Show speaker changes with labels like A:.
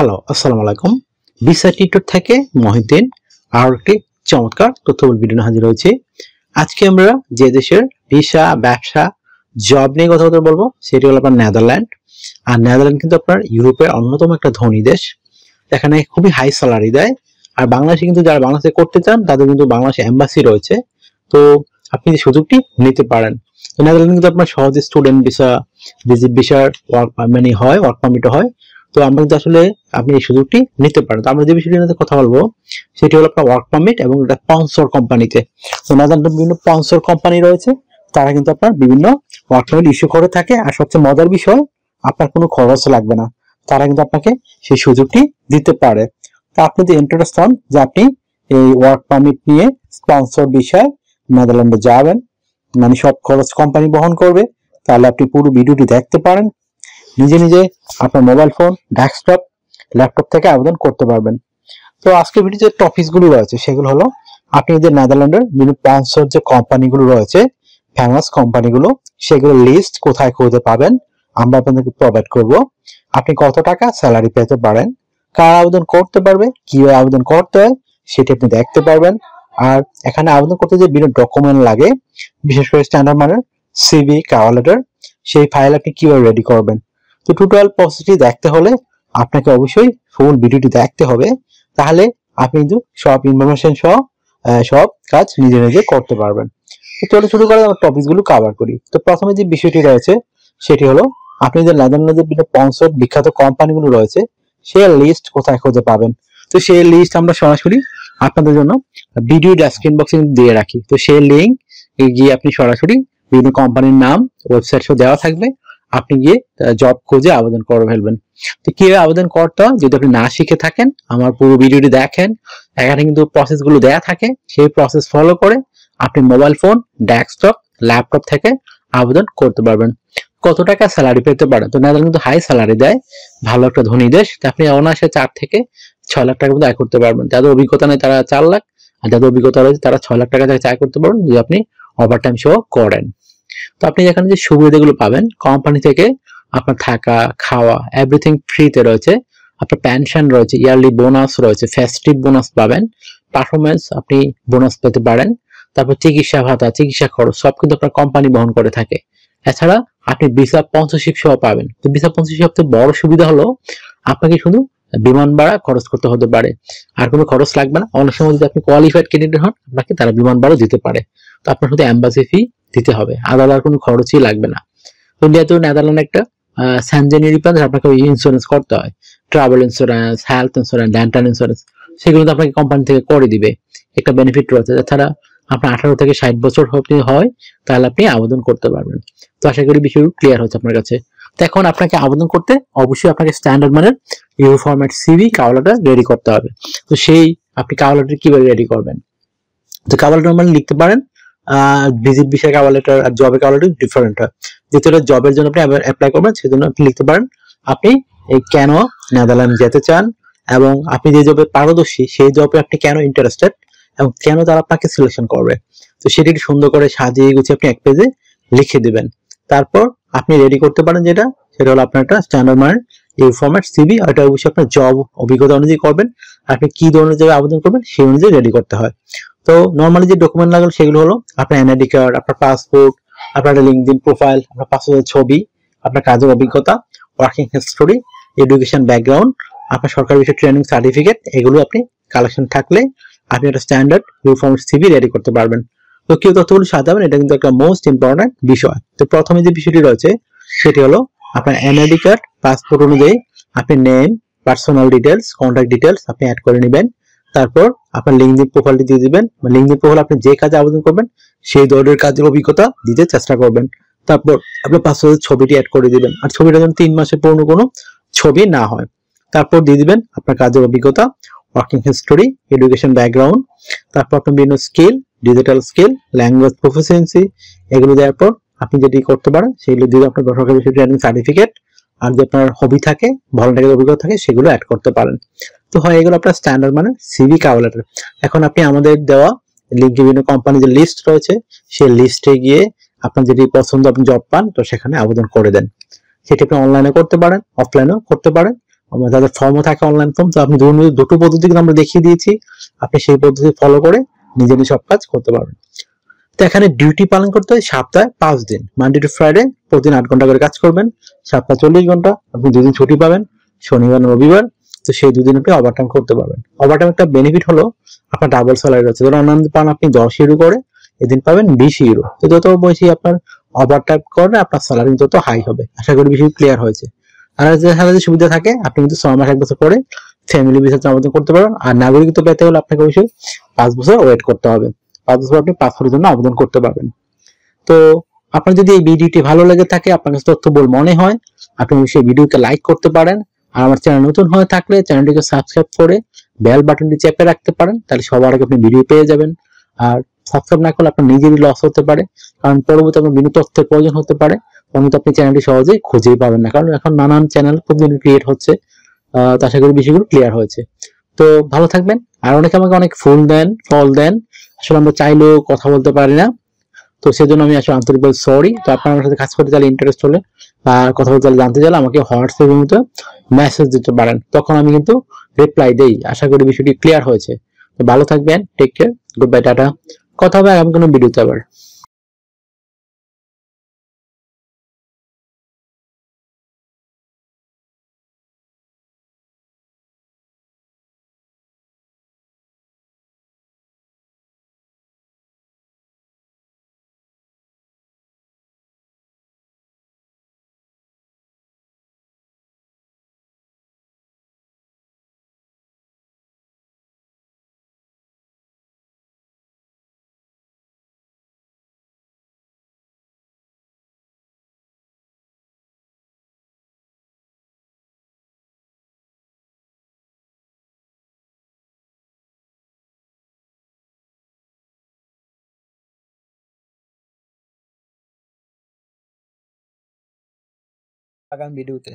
A: Hello, আসসালামু আলাইকুম। Visa tutor থেকে মহিউদ্দিন আর একটি চমৎকার তথ্যবহুল ভিডিও নিয়ে হাজির হয়েছি। আজকে আমরা যে দেশের ভিসা, ব্যবসা, জব নিয়ে কথা বলবো সেটি হলো আপনার নেদারল্যান্ড। আর নেদারল্যান্ড কিন্তু আপনার ইউরোপের অন্যতম একটা ধনী দেশ। এখানে খুবই হাই স্যালারি দেয়। আর বাংলাদেশে কিন্তু যারা বাংলাদেশে করতে চান তাদের কিন্তু বাংলাদেশে এম্বাসি রয়েছে, তো আপনি এই সুযোগটি নিতে পারেন। তো নেদারল্যান্ড কিন্তু আপনার সহজে স্টুডেন্ট ভিসা, ভিজিট ভিসার ওয়ার্ক পারমিট হয়, ওয়ার্ক পারমিট হয়। তো আমরা কিন্তু আসলে আপনি এই সুযোগটি নিতে পারেন। তো আমরা যে বিষয়টি নিয়ে কথা বলবো সেটি হলো আপনার ওয়ার্ক পারমিট এবং এটা স্পন্সর কোম্পানিতে। তো নেদারল্যান্ডে বিভিন্ন স্পন্সর কোম্পানি রয়েছে, তারা কিন্তু আপনার বিভিন্ন ওয়ার্ক পারমিট ইস্যু করে থাকে। আর সবচেয়ে মজার বিষয়, আপনার কোনো খরচ লাগবে না, তারা কিন্তু আপনাকে সেই সুযোগটি দিতে পারে। তো আপনি যে ইন্টারেস্ট হন যে আপনি এই ওয়ার্ক পারমিট নিয়ে স্পন্সর বিষয়ে নেদারল্যান্ডে যাবেন, মানে সব খরচ কোম্পানি বহন করবে, তাহলে আপনি পুরো ভিডিওটি দেখতে পারেন। নিজে নিজে আপনার মোবাইল ফোন, ডেস্কটপ, ল্যাপটপ থেকে আবেদন করতে পারবেন। তো আজকে ভিডিওতে যে টপিকসগুলো রয়েছে সেগুলো হলো আপনি যে নেদারল্যান্ডের বিভিন্ন স্পন্সর যে কোম্পানিগুলো রয়েছে, ফেমাস কোম্পানিগুলো, সেগুলো লিস্ট কোথায় খুঁজে পাবেন আমরা আপনাদেরকে প্রোভাইড করব। আপনি কত টাকা স্যালারি পেতে পারেন, কার আবেদন করতে পারবে, কিভাবে আবেদন করতে হয় সেটি আপনি দেখতে পারবেন। আর এখানে আবেদন করতে যে বিভিন্ন ডকুমেন্ট লাগে, বিশেষ করে স্ট্যান্ডার্ড মানের সিভি, কভার লেটার, সেই ফাইল আপনি কিভাবে রেডি করবেন। তো টোটাল প্রসেসটি দেখতে হলে আপনাকে অবশ্যই ফুল ভিডিওটি দেখতে হবে, তাহলে আপনি কিন্তু সব ইনফরমেশন সহ সব কাজ নিজে নিজে করতে পারবেন। তো চলো শুরু করে আমরা টপিকগুলো কভার করি। তো প্রথমে যে বিষয়টি রয়েছে সেটি হলো আপনি যে নেদারল্যান্ডের বিভিন্ন স্পন্সর বিখ্যাত কোম্পানিগুলো রয়েছে সেই লিস্ট কোথায় খুঁজে পাবেন। তো সেই লিস্ট আমরা সরাসরি আপনাদের জন্য ভিডিও ডেসক্রিপশন বক্সে দিয়ে রাখি। তো সেই লিঙ্ক গিয়ে আপনি সরাসরি বিভিন্ন কোম্পানির নাম, ওয়েবসাইট সহ দেওয়া থাকবে, আপনি গিয়ে জব খুঁজে আবেদন করে ফেলবেন। তো কিভাবে আবেদন করতে হয় যদি আপনি না শিখে থাকেন, আমার পুরো ভিডিওটি দেখেন, এখানে কিন্তু প্রসেসগুলো দেয়া থাকে, সেই প্রসেস ফলো করে আপনি মোবাইল ফোন, ডেস্কটপ, ল্যাপটপ থেকে আবেদন করতে পারবেন। কত টাকা স্যালারি পেতে পারেন? তো নেদারল্যান্ড কিন্তু হাই স্যালারি দেয়, ভালো একটা ধনী দেশ। আপনি অনায়াসে 4 থেকে 6 লাখ টাকা মতো আয় করতে পারবেন। যাদের অভিজ্ঞতা নেই তারা 4 লাখ, আর যাদের অভিজ্ঞতা রয়েছে তারা 6 লাখ টাকা আয় করতে পারবেন যদি আপনি ওভারটাইম সহ করেন। তো আপনি এখানে যে সুবিধাগুলো পাবেন কোম্পানি থেকে, আপনার থাকা, খাওয়া, এভরিথিং ফ্রিতে রয়েছে। আপনার পেনশন রয়েছে, ইয়ারলি বোনাস রয়েছে, ফেস্টিভ বোনাস পাবেন, পারফরমেন্স আপনি বোনাস পেতে পারেন। তারপর চিকিৎসা ভাতা, চিকিৎসা খরচ সব কিন্তু আপনার কোম্পানি বহন করে থাকে। এছাড়া আপনি ভিসা স্পন্সরশিপ সহ পাবেন। তো ভিসা স্পন্সরশিপ সবচেয়ে বড় সুবিধা হলো আপনাকে শুধু বিমান ভাড়া খরচ করতে হতে পারে, আর কোনো খরচ লাগবে না। অনেক সময় যদি আপনি কোয়ালিফাইড ক্যান্ডিডেট হন, আপনাকে তারা বিমান ভাড়া দিতে পারে। তো আপনার শুধু এম্বাসি ফি দিতে হবে, আলাদা কোনো খরচই লাগবে না। তো যেহেতু নেদারল্যান্ড একটা স্যানজেন ইউরোপিয়ান, আপনাকে ইন্স্যুরেন্স করতে হয়, travel insurance, health insurance, dental insurance, সেগুলো তো আপনাকে কোম্পানি থেকে করে দিবে, একটা বেনিফিট রয়েছে। এছাড়া আপনার 18 থেকে 60 বছর হয় তাহলে আপনি আবেদন করতে পারবেন। তো আশা করি বিষয়গুলো ক্লিয়ার হচ্ছে আপনার কাছে। তো এখন আপনাকে আবেদন করতে অবশ্যই আপনাকে স্ট্যান্ডার্ড মানের EU format CV, cover letter ready করতে হবে। তো সেই আপনি কভার লেটার কিভাবে রেডি করবেন? তো কভার লেটার মানে লিখতে পারেন ভিজিট বিষয়ে কভার লেটার আর জবের কভার লেটার ডিফারেন্ট হয়। যেহেতু জবের জন্য আপনি অ্যাপ্লাই করবেন, সেজন্য আপনি লিখতে পারেন আপনি এই কেন নেদারল্যান্ড যেতে চান, এবং আপনি যে জবে পারদর্শী সেই জবে আপনি কেন ইন্টারেস্টেড, এবং কেন তারা আপনাকে সিলেকশন করবে। তো সেটি সুন্দর করে সাজিয়ে গুছিয়ে আপনি এক পেজে লিখে দিবেন। তারপর আপনি রেডি করতে পারেন সেটা হলো আপনার একটা স্ট্যান্ডার্ড মানের এই ফরম্যাট সিভি। এটা অবশ্যই আপনার জব অভিজ্ঞতা অনুযায়ী করবেন, আপনি কি ধরনের জায়গায় আবেদন করবেন সেই অনুযায়ী রেডি করতে হয়। তো নর্মালি যে ডকুমেন্ট লাগবে সেগুলো হলো আপনার এনআইডি কার্ড, আপনার পাসপোর্ট, আপনার লিঙ্কডইন প্রোফাইল, আপনার পাসপোর্টের ছবি, আপনার কাজের অভিজ্ঞতা, ওয়ার্কিং হিস্টোরি, এডুকেশন ব্যাকগ্রাউন্ড, আপনার সরকারি বিষয়ে ট্রেনিং সার্টিফিকেট, এগুলো আপনি কালেকশন থাকলে আপনি একটা স্ট্যান্ডার্ড ফরম্যাট সিভি রেডি করতে পারবেন। তো কেউ তথ্যগুলো সাজাবেন, এটা কিন্তু একটা মোস্ট ইম্পর্টেন্ট বিষয়। তো প্রথমে যে বিষয়টি রয়েছে সেটি হলো আপনার এনআইডি কার্ড, পাসপোর্ট অনুযায়ী আপনি name, personal details, contact details আপনি অ্যাড করে নেবেন। তারপর আপনার লিঙ্কডিন প্রোফাইলটি দিয়ে দিবেন। লিঙ্কডিন প্রোফাইল আপনি যে কাজে আবেদন করবেন সেই ধরনের কাজের অভিজ্ঞতা দিতে চেষ্টা করবেন। তারপর আপনার পাসপোর্টের ছবিটি অ্যাড করে দিবেন, আর ছবিটা যেন 3 মাসের পুরনো কোনো ছবি না হয়। তারপর দিয়ে দিবেন আপনার কাজের অভিজ্ঞতা, ওয়ার্কিং হিস্টোরি, এডুকেশন ব্যাকগ্রাউন্ড, তারপর আপনার বিভিন্ন skill, digital skill, language proficiency, এগুলো দেওয়ার পর আপনি যেটি করতে পারেন সেগুলো দিয়ে আপনার সরকারি বিষয়ে ট্রেনিং সার্টিফিকেট, আর যে আপনার হবি থাকে, ভলান্টারি অভিজ্ঞতা থাকে, সেগুলো অ্যাড করতে পারেন। তো হয় এগুলো আপনার স্ট্যান্ডার্ড মানে সিভি, কভার লেটার। এখন আপনি আমাদের দেওয়া লিঙ্কে বিভিন্ন কোম্পানির যে লিস্ট রয়েছে সেই লিস্টে গিয়ে আপনার যেটি পছন্দ আপনি জব পান, তো সেখানে আবেদন করে দেন। সেটি আপনি অনলাইনে করতে পারেন, অফলাইনেও করতে পারেন, তাদের ফর্মও থাকে অনলাইন ফর্ম। তো আপনি দুটো পদ্ধতি কিন্তু আমরা দেখিয়ে দিয়েছি, আপনি সেই পদ্ধতি ফলো করে নিজে নিজে সব কাজ করতে পারবেন। তো এখানে ডিউটি পালন করতে হয় সপ্তাহে 5 দিন, মানডে টু ফ্রাইডে প্রতিদিন 8 ঘন্টা করে কাজ করবেন, সপ্তাহে 40 ঘন্টা, আপনি 2 দিন ছুটি পাবেন, শনিবার রবিবার। তো সেই 2 দিন আপনি ওভারটাইম করতে পারবেন। ওভারটাইম একটা বেনিফিট হলো আপনার ডাবল স্যালারি আছে, ধরুন অন্যান্য পান আপনি 10 ইউরো করে, এদিন পাবেন 20 ইউরো। তো যত বেশি আপনার ওভারটাইম করলে আপনার স্যালারি তত হাই হবে। আশা করি বিষয় ক্লিয়ার হয়েছে। আর যে স্যালারি সুবিধা থাকে, আপনি কিন্তু 6 মাস 1 বছর পরে ফ্যামিলি ভিসাতে আবেদন করতে পারবেন। আর নাগরিকত্ব পেতে হলে আপনাকে অবশ্যই 5 বছর ওয়েট করতে হবে। 5 বছর আপনি পাসপোর্টের জন্য আবেদন করতে পারবেন। তো আপনার যদি এই ভিডিওটি ভালো লেগে থাকে, আপনার কাছে তথ্যবহুল মনে হয়, আপনি অবশ্যই ভিডিওকে লাইক করতে পারেন। আর আমার চ্যানেল নতুন হয়ে থাকলে চ্যানেলটিকে সাবস্ক্রাইব করে বেল বাটনটি চেপে রাখতে পারেন, তাহলে সবার আগে আপনি ভিডিও পেয়ে যাবেন। আর সাবস্ক্রাইব না করলে আপনার নিজেরই লস হতে পারে, কারণ পরবর্তী আপনার বিভিন্ন তথ্যের প্রয়োজন হতে পারে, তখন তো আপনি চ্যানেলটি সহজেই খুঁজেই পাবেন না, কারণ এখন নানান চ্যানেল প্রতিদিন ক্রিয়েট হচ্ছে। তো আশা করি বিষয়গুলো ক্লিয়ার হয়েছে। তো ভালো থাকবেন। আর অনেকে আমাকে অনেক ফুল দেন, ফল দেন, আসলে আমরা চাইলেও কথা বলতে পারি না। তো সেজন্য আমি আসলে আন্তরিকভাবে সরি। তো আপনার আমার সাথে কাজ করতে চাইলে, ইন্টারেস্ট হলে বা কথা বলতে জানতে চাইলে আমাকে হোয়াটসঅ্যাপের মতো মেসেজ দিতে পারেন, তখন আমি কিন্তু রিপ্লাই দেই। আশা করি বিষয়টি ক্লিয়ার হয়েছে। তো ভালো থাকবেন, take care, goodbye, tata. কথা হবে আগামী কোনো ভিডিওতে আবার। আগামী ভিডিওতে